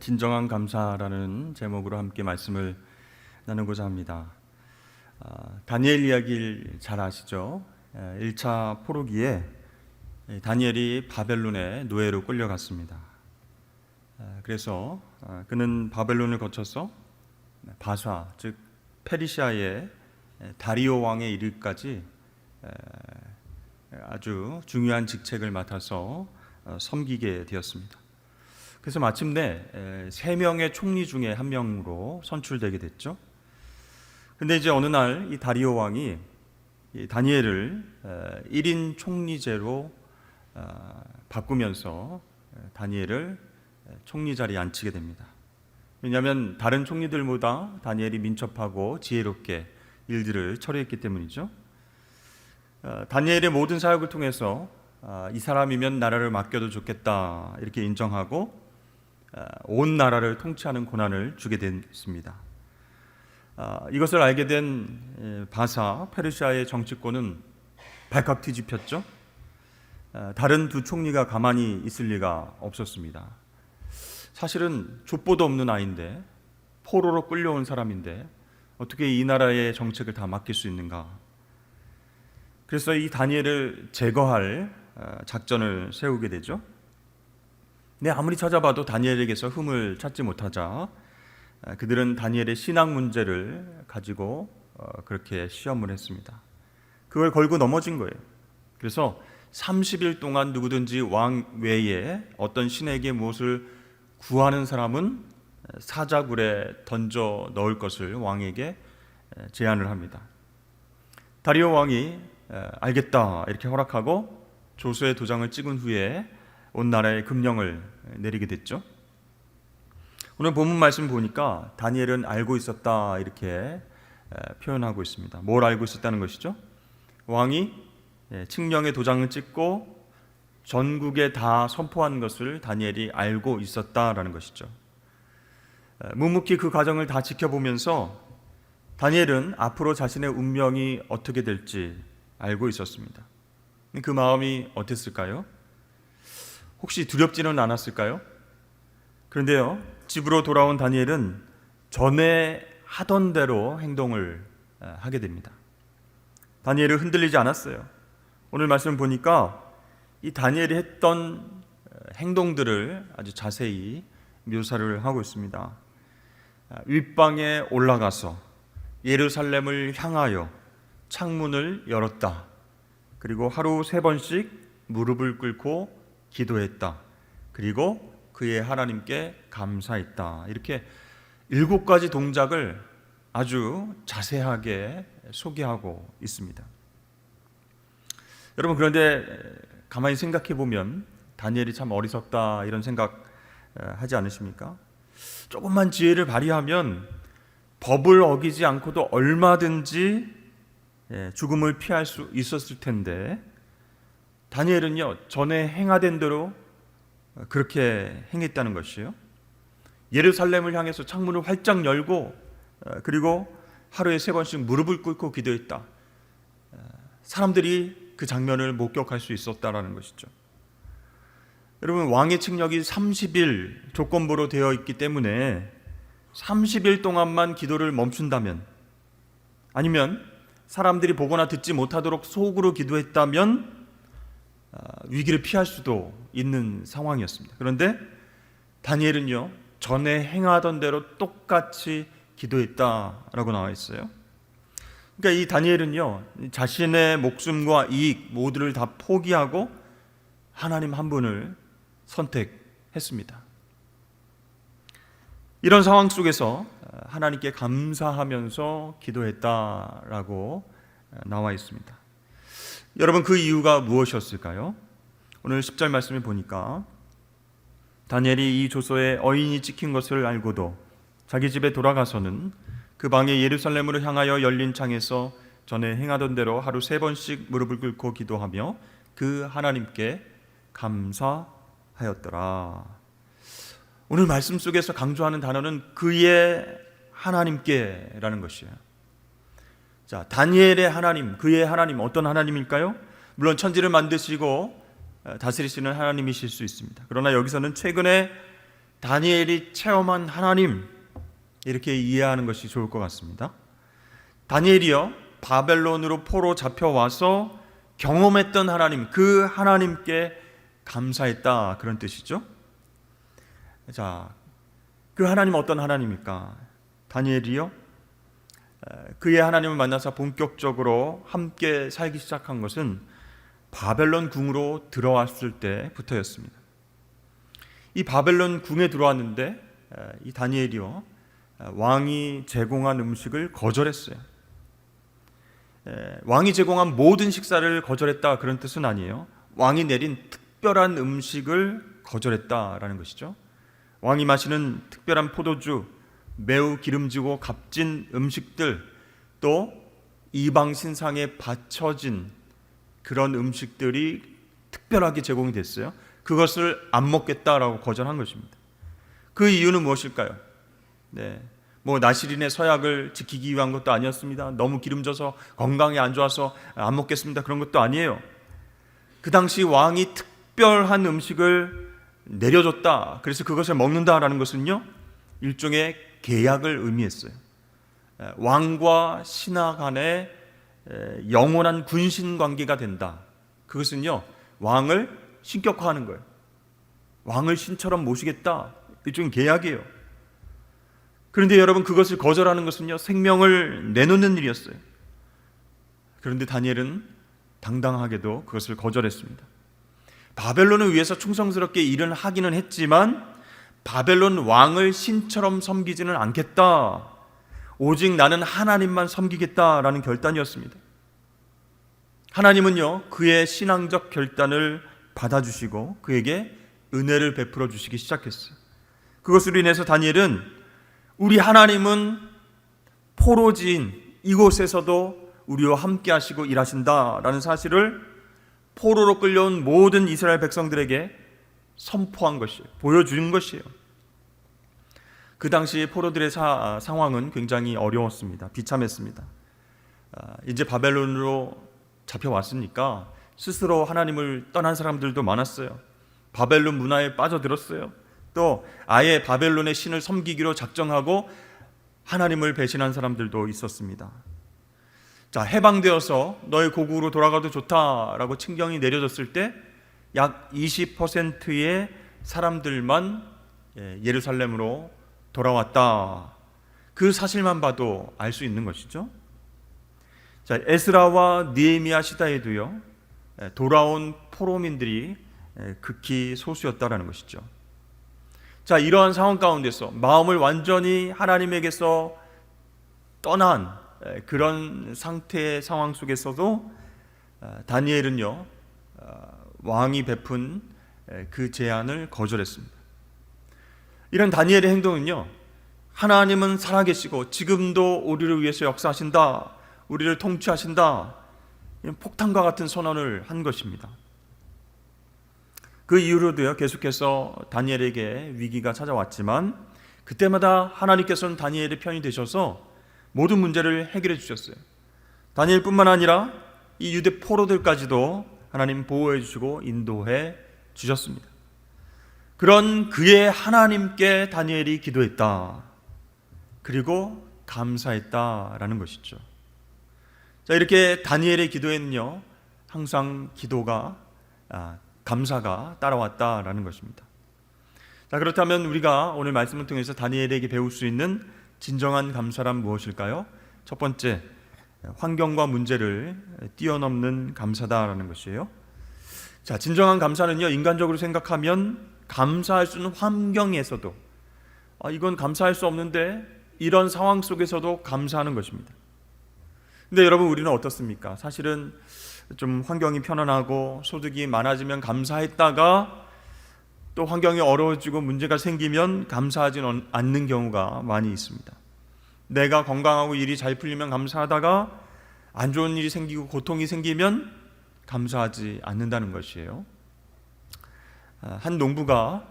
진정한 감사라는 제목으로 함께 말씀을 나누고자 합니다. 다니엘 이야기를 잘 아시죠? 1차 포로기에 다니엘이 바벨론의 노예로 끌려갔습니다. 그래서 그는 바벨론을 거쳐서 바사, 즉 페르시아의 다리오 왕에 이르기까지 아주 중요한 직책을 맡아서 섬기게 되었습니다. 그래서 마침내 3명의 총리 중에 한 명으로 선출되게 됐죠. 근데 이제 어느 날 이 다리오 왕이 이 다니엘을 1인 총리제로 바꾸면서 다니엘을 총리 자리에 앉히게 됩니다. 왜냐하면 다른 총리들보다 다니엘이 민첩하고 지혜롭게 일들을 처리했기 때문이죠. 다니엘의 모든 사역을 통해서 이 사람이면 나라를 맡겨도 좋겠다 이렇게 인정하고 온 나라를 통치하는 권한을 주게 됐습니다. 이것을 알게 된 바사 페르시아의 정치권은 발칵 뒤집혔죠. 다른 두 총리가 가만히 있을 리가 없었습니다. 사실은 족보도 없는 아이인데, 포로로 끌려온 사람인데 어떻게 이 나라의 정책을 다 맡길 수 있는가. 그래서 이 다니엘을 제거할 작전을 세우게 되죠. 근데 아무리 찾아봐도 다니엘에게서 흠을 찾지 못하자 그들은 다니엘의 신앙 문제를 가지고 그렇게 시험을 했습니다. 그걸 걸고 넘어진 거예요. 그래서 30일 동안 누구든지 왕 외에 어떤 신에게 무엇을 구하는 사람은 사자굴에 던져 넣을 것을 왕에게 제안을 합니다. 다리오 왕이 알겠다 이렇게 허락하고 조서에 도장을 찍은 후에 온 나라에 금령을 내리게 됐죠. 오늘 본문 말씀 보니까 다니엘은 알고 있었다 이렇게 표현하고 있습니다. 뭘 알고 있었다는 것이죠? 왕이 칙령의 도장을 찍고 전국에 다 선포한 것을 다니엘이 알고 있었다라는 것이죠. 묵묵히 그 과정을 다 지켜보면서 다니엘은 앞으로 자신의 운명이 어떻게 될지 알고 있었습니다. 그 마음이 어땠을까요? 혹시 두렵지는 않았을까요? 그런데요, 집으로 돌아온 다니엘은 전에 하던 대로 행동을 하게 됩니다. 다니엘은 흔들리지 않았어요. 오늘 말씀 보니까 이 다니엘이 했던 행동들을 아주 자세히 묘사를 하고 있습니다. 윗방에 올라가서 예루살렘을 향하여 창문을 열었다. 그리고 하루 3번씩 무릎을 꿇고 기도했다. 그리고 그의 하나님께 감사했다. 이렇게 7가지 동작을 아주 자세하게 소개하고 있습니다. 여러분, 그런데 가만히 생각해 보면 다니엘이 참 어리석다 이런 생각 하지 않으십니까? 조금만 지혜를 발휘하면 법을 어기지 않고도 얼마든지 죽음을 피할 수 있었을 텐데 다니엘은요, 전에 행하던 대로 그렇게 행했다는 것이에요. 예루살렘을 향해서 창문을 활짝 열고 그리고 하루에 3번씩 무릎을 꿇고 기도했다. 사람들이 그 장면을 목격할 수 있었다라는 것이죠. 여러분, 왕의 칙령이 30일 조건부로 되어 있기 때문에 30일 동안만 기도를 멈춘다면, 아니면 사람들이 보거나 듣지 못하도록 속으로 기도했다면 위기를 피할 수도 있는 상황이었습니다. 그런데 다니엘은요, 전에 행하던 대로 똑같이 기도했다라고 나와 있어요. 그러니까 이 다니엘은요, 자신의 목숨과 이익 모두를 다 포기하고 하나님 한 분을 선택했습니다. 이런 상황 속에서 하나님께 감사하면서 기도했다라고 나와 있습니다. 여러분, 그 이유가 무엇이었을까요? 오늘 10절 말씀을 보니까 다니엘이 이 조서에 어인이 찍힌 것을 알고도 자기 집에 돌아가서는 그 방에 예루살렘으로 향하여 열린 창에서 전에 행하던 대로 하루 3번씩 무릎을 꿇고 기도하며 그 하나님께 감사하였더라. 오늘 말씀 속에서 강조하는 단어는 그의 하나님께라는 것이에요. 자, 다니엘의 하나님, 그의 하나님, 어떤 하나님일까요? 물론 천지를 만드시고 다스리시는 하나님이실 수 있습니다. 그러나 여기서는 최근에 다니엘이 체험한 하나님, 이렇게 이해하는 것이 좋을 것 같습니다. 다니엘이요, 바벨론으로 포로 잡혀와서 경험했던 하나님, 그 하나님께 감사했다, 그런 뜻이죠. 자, 그 하나님은 어떤 하나님입니까? 다니엘이요, 그의 하나님을 만나서 본격적으로 함께 살기 시작한 것은 바벨론 궁으로 들어왔을 때부터였습니다. 이 바벨론 궁에 들어왔는데 이 다니엘이요, 왕이 제공한 음식을 거절했어요. 왕이 제공한 모든 식사를 거절했다, 그런 뜻은 아니에요. 왕이 내린 특별한 음식을 거절했다라는 것이죠. 왕이 마시는 특별한 포도주, 매우 기름지고 값진 음식들, 또 이방 신상에 바쳐진 그런 음식들이 특별하게 제공이 됐어요. 그것을 안 먹겠다라고 거절한 것입니다. 그 이유는 무엇일까요? 뭐 나시린의 서약을 지키기 위한 것도 아니었습니다. 너무 기름져서 건강에 안 좋아서 안 먹겠습니다, 그런 것도 아니에요. 그 당시 왕이 특별한 음식을 내려줬다, 그래서 그것을 먹는다라는 것은요, 일종의 계약을 의미했어요. 왕과 신하 간의 영원한 군신 관계가 된다. 그것은요, 왕을 신격화하는 거예요. 왕을 신처럼 모시겠다, 일종의 계약이에요. 그런데 여러분, 그것을 거절하는 것은요, 생명을 내놓는 일이었어요. 그런데 다니엘은 당당하게도 그것을 거절했습니다. 바벨론을 위해서 충성스럽게 일을 하기는 했지만 바벨론 왕을 신처럼 섬기지는 않겠다, 오직 나는 하나님만 섬기겠다라는 결단이었습니다. 하나님은요, 그의 신앙적 결단을 받아주시고 그에게 은혜를 베풀어 주시기 시작했어요. 그것으로 인해서 다니엘은 우리 하나님은 포로지인 이곳에서도 우리와 함께 하시고 일하신다라는 사실을 포로로 끌려온 모든 이스라엘 백성들에게 선포한 것이에요. 보여준 것이에요. 그 당시 포로들의 상황은 굉장히 어려웠습니다. 비참했습니다. 이제 바벨론으로 잡혀왔으니까 스스로 하나님을 떠난 사람들도 많았어요. 바벨론 문화에 빠져들었어요. 또 아예 바벨론의 신을 섬기기로 작정하고 하나님을 배신한 사람들도 있었습니다. 자, 해방되어서 너의 고국으로 돌아가도 좋다라고 칭령이 내려졌을 때 약 20%의 사람들만 예루살렘으로 돌아왔다, 그 사실만 봐도 알 수 있는 것이죠. 자, 에스라와 느헤미야 시대에도요, 돌아온 포로민들이 극히 소수였다라는 것이죠. 자, 이러한 상황 가운데서 마음을 완전히 하나님에게서 떠난 그런 상태의 상황 속에서도 다니엘은요, 왕이 베푼 그 제안을 거절했습니다. 이런 다니엘의 행동은요, 하나님은 살아계시고 지금도 우리를 위해서 역사하신다, 우리를 통치하신다, 이런 폭탄과 같은 선언을 한 것입니다. 그 이후로도요, 계속해서 다니엘에게 위기가 찾아왔지만 그때마다 하나님께서는 다니엘의 편이 되셔서 모든 문제를 해결해 주셨어요. 다니엘뿐만 아니라 이 유대 포로들까지도 하나님 보호해 주시고 인도해 주셨습니다. 그런 그의 하나님께 다니엘이 기도했다, 그리고 감사했다라는 것이죠. 자, 이렇게 다니엘의 기도에는요, 항상 기도가 감사가 따라왔다라는 것입니다. 자, 그렇다면 우리가 오늘 말씀을 통해서 다니엘에게 배울 수 있는 진정한 감사란 무엇일까요? 첫 번째, 환경과 문제를 뛰어넘는 감사다라는 것이에요. 자, 진정한 감사는요, 인간적으로 생각하면 감사할 수 있는 환경에서도 이건 감사할 수 없는데, 이런 상황 속에서도 감사하는 것입니다. 근데 여러분, 우리는 어떻습니까? 사실은 좀 환경이 편안하고 소득이 많아지면 감사했다가 또 환경이 어려워지고 문제가 생기면 감사하지 않는 경우가 많이 있습니다. 내가 건강하고 일이 잘 풀리면 감사하다가 안 좋은 일이 생기고 고통이 생기면 감사하지 않는다는 것이에요. 한 농부가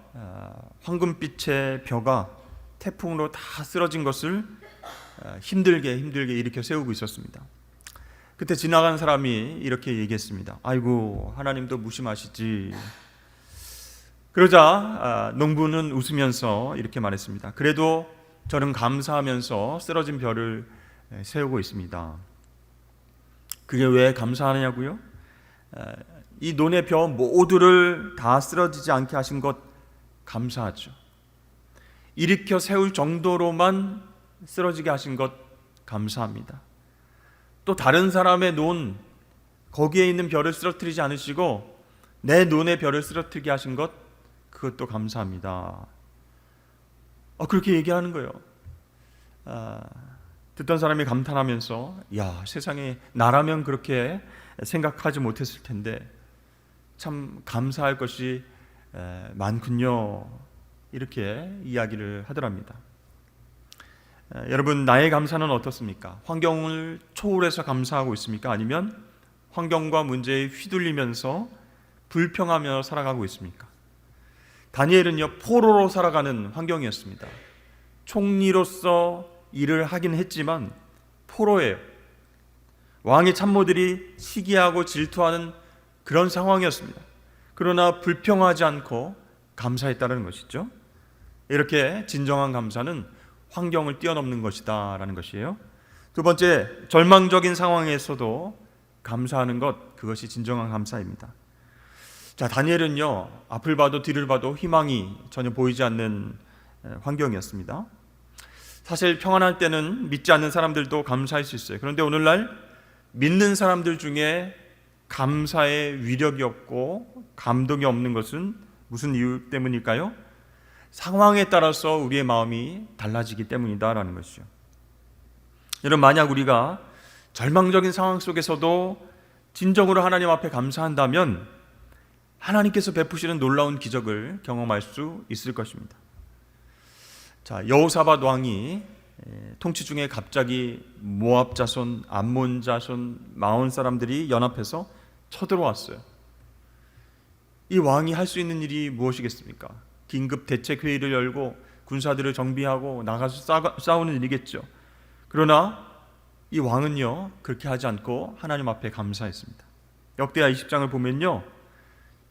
황금빛의 벼가 태풍으로 다 쓰러진 것을 힘들게 일으켜 세우고 있었습니다. 그때 지나간 사람이 이렇게 얘기했습니다. 아이고, 하나님도 무심하시지. 그러자 농부는 웃으면서 이렇게 말했습니다. 그래도 저는 감사하면서 쓰러진 벼를 세우고 있습니다. 그게 왜 감사하냐고요? 이 논의 벼 모두를 다 쓰러지지 않게 하신 것 감사하죠. 일으켜 세울 정도로만 쓰러지게 하신 것 감사합니다. 또 다른 사람의 논, 거기에 있는 벼를 쓰러뜨리지 않으시고 내 논의 벼를 쓰러뜨리게 하신 것, 그것도 감사합니다. 그렇게 얘기하는 거예요. 듣던 사람이 감탄하면서, 야, 세상에 나라면 그렇게 생각하지 못했을 텐데 참 감사할 것이 많군요. 이렇게 이야기를 하더랍니다. 여러분, 나의 감사는 어떻습니까? 환경을 초월해서 감사하고 있습니까? 아니면 환경과 문제에 휘둘리면서 불평하며 살아가고 있습니까? 다니엘은요, 포로로 살아가는 환경이었습니다. 총리로서 일을 하긴 했지만 포로예요. 왕의 참모들이 시기하고 질투하는 그런 상황이었습니다. 그러나 불평하지 않고 감사했다는 것이죠. 이렇게 진정한 감사는 환경을 뛰어넘는 것이다 라는 것이에요. 두 번째, 절망적인 상황에서도 감사하는 것, 그것이 진정한 감사입니다. 자, 다니엘은요, 앞을 봐도 뒤를 봐도 희망이 전혀 보이지 않는 환경이었습니다. 사실 평안할 때는 믿지 않는 사람들도 감사할 수 있어요. 그런데 오늘날 믿는 사람들 중에 감사의 위력이 없고 감동이 없는 것은 무슨 이유 때문일까요? 상황에 따라서 우리의 마음이 달라지기 때문이다라는 것이죠. 여러분, 만약 우리가 절망적인 상황 속에서도 진정으로 하나님 앞에 감사한다면 하나님께서 베푸시는 놀라운 기적을 경험할 수 있을 것입니다. 자, 여호사밧 왕이 통치 중에 갑자기 모압 자손, 암몬 자손, 마온 사람들이 연합해서 쳐들어왔어요. 이 왕이 할 수 있는 일이 무엇이겠습니까? 긴급 대책 회의를 열고 군사들을 정비하고 나가서 싸우는 일이겠죠. 그러나 이 왕은요, 그렇게 하지 않고 하나님 앞에 감사했습니다. 역대하 20장을 보면요,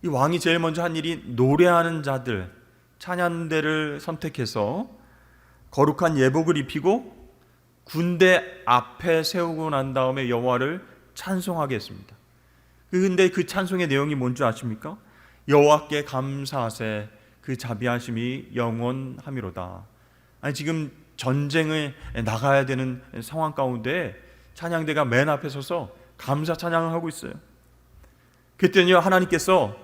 이 왕이 제일 먼저 한 일이 노래하는 자들, 찬양대를 선택해서 거룩한 예복을 입히고 군대 앞에 세우고 난 다음에 여호와를 찬송하게 했습니다. 그런데 그 찬송의 내용이 뭔지 아십니까? 여호와께 감사하세, 그 자비하심이 영원하미로다. 아니, 지금 전쟁에 나가야 되는 상황 가운데 찬양대가 맨 앞에 서서 감사 찬양을 하고 있어요. 그때는요, 하나님께서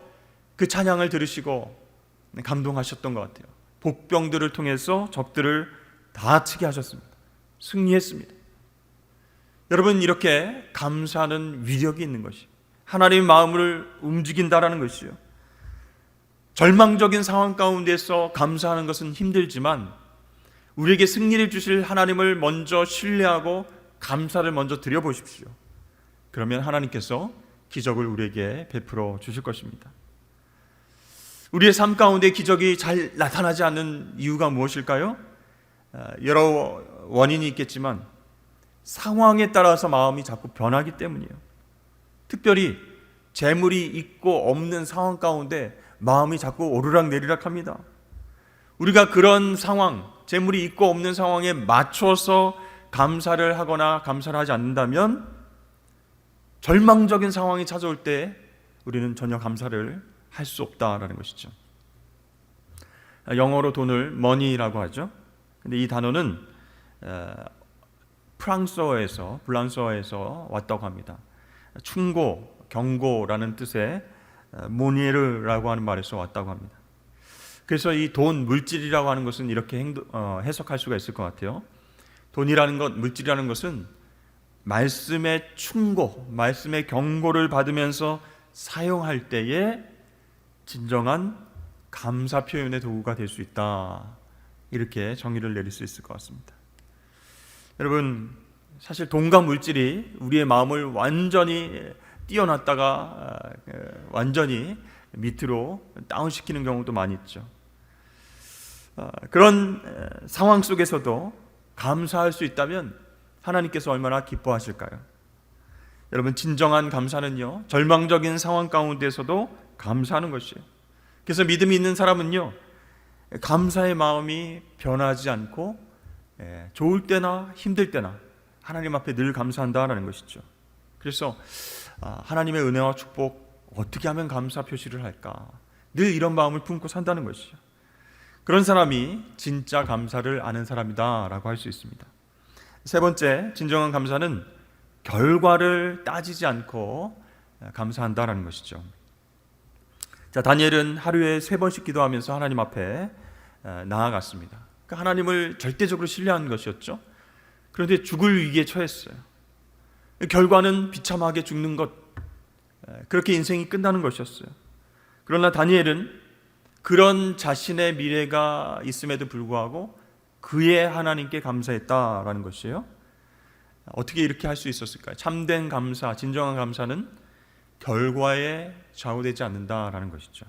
그 찬양을 들으시고 감동하셨던 것 같아요. 복병들을 통해서 적들을 다 치게 하셨습니다. 승리했습니다. 여러분, 이렇게 감사하는 위력이 있는 것이 하나님의 마음을 움직인다라는 것이요. 절망적인 상황 가운데서 감사하는 것은 힘들지만 우리에게 승리를 주실 하나님을 먼저 신뢰하고 감사를 먼저 드려보십시오. 그러면 하나님께서 기적을 우리에게 베풀어 주실 것입니다. 우리의 삶 가운데 기적이 잘 나타나지 않는 이유가 무엇일까요? 여러 원인이 있겠지만 상황에 따라서 마음이 자꾸 변하기 때문이에요. 특별히 재물이 있고 없는 상황 가운데 마음이 자꾸 오르락내리락 합니다. 우리가 그런 상황, 재물이 있고 없는 상황에 맞춰서 감사를 하거나 감사를 하지 않는다면 절망적인 상황이 찾아올 때 우리는 전혀 감사를 할 수 없다라는 것이죠. 영어로 돈을 money라고 하죠. 근데 이 단어는 프랑스어에서 왔다고 합니다. 충고, 경고라는 뜻의 모니에르라고 하는 말에서 왔다고 합니다. 그래서 이 돈, 물질이라고 하는 것은 이렇게 해석할 수가 있을 것 같아요. 돈이라는 것, 물질이라는 것은 말씀의 충고, 말씀의 경고를 받으면서 사용할 때에 진정한 감사 표현의 도구가 될 수 있다. 이렇게 정의를 내릴 수 있을 것 같습니다. 여러분, 사실 돈과 물질이 우리의 마음을 완전히 띄어놨다가 완전히 밑으로 다운시키는 경우도 많이 있죠. 그런 상황 속에서도 감사할 수 있다면 하나님께서 얼마나 기뻐하실까요? 여러분, 진정한 감사는요, 절망적인 상황 가운데서도 감사하는 것이에요. 그래서 믿음이 있는 사람은요, 감사의 마음이 변하지 않고 좋을 때나 힘들 때나 하나님 앞에 늘 감사한다라는 것이죠. 그래서 하나님의 은혜와 축복 어떻게 하면 감사 표시를 할까, 늘 이런 마음을 품고 산다는 것이죠. 그런 사람이 진짜 감사를 아는 사람이다 라고 할 수 있습니다. 세 번째, 진정한 감사는 결과를 따지지 않고 감사한다라는 것이죠. 자, 다니엘은 하루에 3번씩 기도하면서 하나님 앞에 나아갔습니다. 그러니까 하나님을 절대적으로 신뢰한 것이었죠. 그런데 죽을 위기에 처했어요. 결과는 비참하게 죽는 것, 그렇게 인생이 끝나는 것이었어요. 그러나 다니엘은 그런 자신의 미래가 있음에도 불구하고 그의 하나님께 감사했다라는 것이에요. 어떻게 이렇게 할 수 있었을까요? 참된 감사, 진정한 감사는 결과에 좌우되지 않는다라는 것이죠.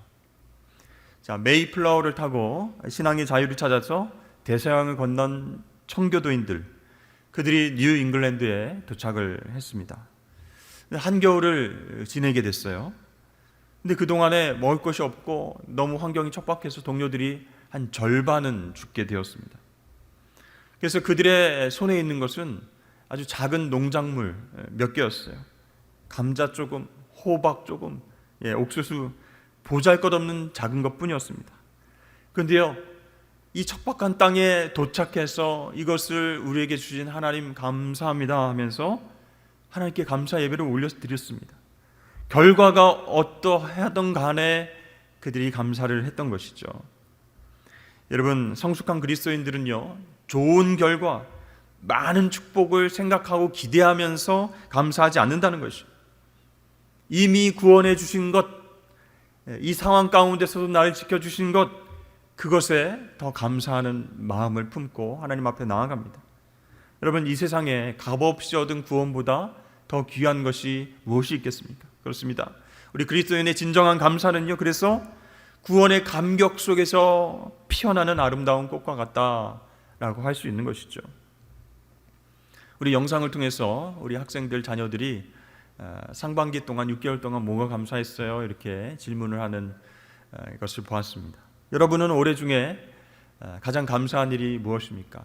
자, 메이플라워를 타고 신앙의 자유를 찾아서 대서양을 건넌 청교도인들, 그들이 뉴 잉글랜드에 도착을 했습니다. 한겨울을 지내게 됐어요. 근데 그동안에 먹을 것이 없고 너무 환경이 척박해서 동료들이 한 절반은 죽게 되었습니다. 그래서 그들의 손에 있는 것은 아주 작은 농작물 몇 개였어요. 감자 조금, 호박 조금, 옥수수, 보잘것없는 작은 것뿐이었습니다. 그런데요, 이 척박한 땅에 도착해서 이것을 우리에게 주신 하나님 감사합니다 하면서 하나님께 감사 예배를 올려드렸습니다. 결과가 어떠하든 간에 그들이 감사를 했던 것이죠. 여러분, 성숙한 그리스도인들은요, 좋은 결과, 많은 축복을 생각하고 기대하면서 감사하지 않는다는 것이죠. 이미 구원해 주신 것, 이 상황 가운데서도 나를 지켜주신 것, 그것에 더 감사하는 마음을 품고 하나님 앞에 나아갑니다. 여러분, 이 세상에 값없이 얻은 구원보다 더 귀한 것이 무엇이 있겠습니까? 그렇습니다. 우리 그리스도인의 진정한 감사는요, 그래서 구원의 감격 속에서 피어나는 아름다운 꽃과 같다라고 할 수 있는 것이죠. 우리 영상을 통해서 우리 학생들 자녀들이 상반기 동안 6개월 동안 뭐가 감사했어요? 이렇게 질문을 하는 것을 보았습니다. 여러분은 올해 중에 가장 감사한 일이 무엇입니까?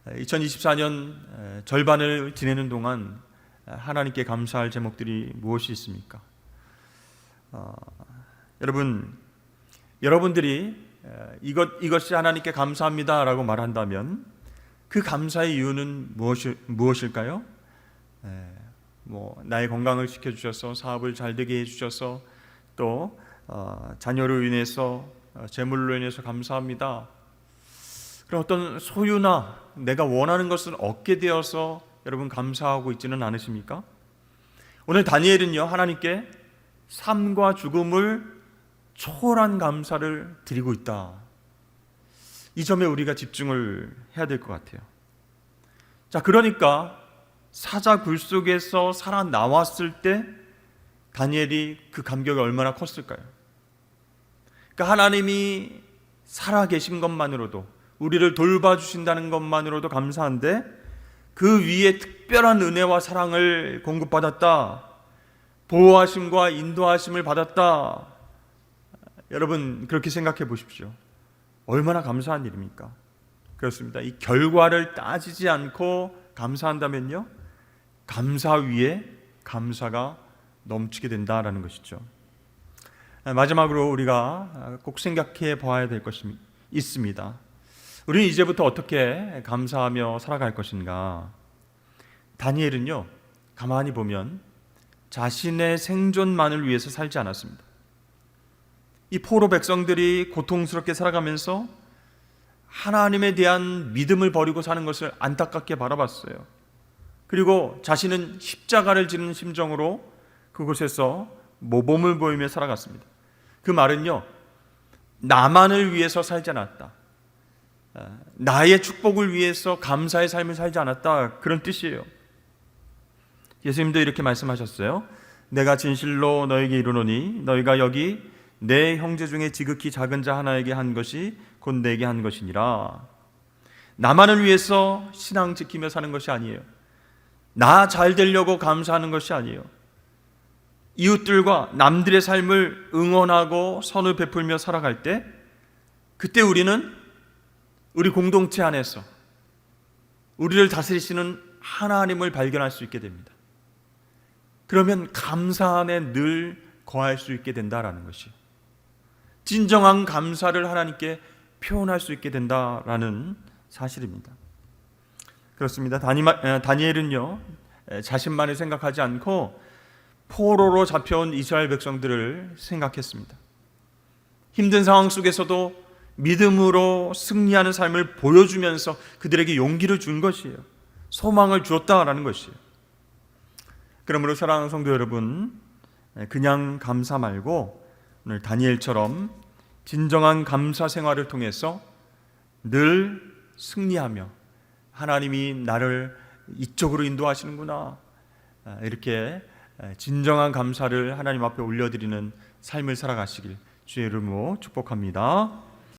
2024년 절반을 지내는 동안 하나님께 감사할 제목들이 무엇이 있습니까? 여러분들이 이것이 하나님께 감사합니다라고 말한다면 그 감사의 이유는 무엇일까요? 나의 건강을 지켜주셔서, 사업을 잘 되게 해주셔서, 또 자녀로 인해서, 재물로 인해서 감사합니다. 그런 어떤 소유나 내가 원하는 것을 얻게 되어서 여러분 감사하고 있지는 않으십니까? 오늘 다니엘은요, 하나님께 삶과 죽음을 초월한 감사를 드리고 있다. 이 점에 우리가 집중을 해야 될 것 같아요. 자, 그러니까 사자 굴 속에서 살아나왔을 때 다니엘이 그 감격이 얼마나 컸을까요? 그러니까 하나님이 살아계신 것만으로도, 우리를 돌봐주신다는 것만으로도 감사한데 그 위에 특별한 은혜와 사랑을 공급받았다, 보호하심과 인도하심을 받았다. 여러분, 그렇게 생각해 보십시오. 얼마나 감사한 일입니까? 그렇습니다. 이 결과를 따지지 않고 감사한다면요, 감사 위에 감사가 넘치게 된다라는 것이죠. 마지막으로 우리가 꼭 생각해 봐야 될 것이 있습니다. 우리는 이제부터 어떻게 감사하며 살아갈 것인가? 다니엘은요, 가만히 보면 자신의 생존만을 위해서 살지 않았습니다. 이 포로 백성들이 고통스럽게 살아가면서 하나님에 대한 믿음을 버리고 사는 것을 안타깝게 바라봤어요. 그리고 자신은 십자가를 지는 심정으로 그곳에서 모범을 보이며 살아갔습니다. 그 말은요, 나만을 위해서 살지 않았다, 나의 축복을 위해서 감사의 삶을 살지 않았다, 그런 뜻이에요. 예수님도 이렇게 말씀하셨어요. 내가 진실로 너에게 이르노니 너희가 여기 내 형제 중에 지극히 작은 자 하나에게 한 것이 곧 내게 한 것이니라. 나만을 위해서 신앙 지키며 사는 것이 아니에요. 나 잘 되려고 감사하는 것이 아니에요. 이웃들과 남들의 삶을 응원하고 선을 베풀며 살아갈 때, 그때 우리는 우리 공동체 안에서 우리를 다스리시는 하나님을 발견할 수 있게 됩니다. 그러면 감사 안에 늘 거할 수 있게 된다라는 것이요, 진정한 감사를 하나님께 표현할 수 있게 된다라는 사실입니다. 그렇습니다. 다니엘은요, 자신만을 생각하지 않고 포로로 잡혀온 이스라엘 백성들을 생각했습니다. 힘든 상황 속에서도 믿음으로 승리하는 삶을 보여주면서 그들에게 용기를 준 것이에요. 소망을 주었다라는 것이에요. 그러므로 사랑하는 성도 여러분, 그냥 감사 말고 오늘 다니엘처럼 진정한 감사 생활을 통해서 늘 승리하며 하나님이 나를 이쪽으로 인도하시는구나, 이렇게 진정한 감사를 하나님 앞에 올려드리는 삶을 살아가시길 주의 이름으로 축복합니다.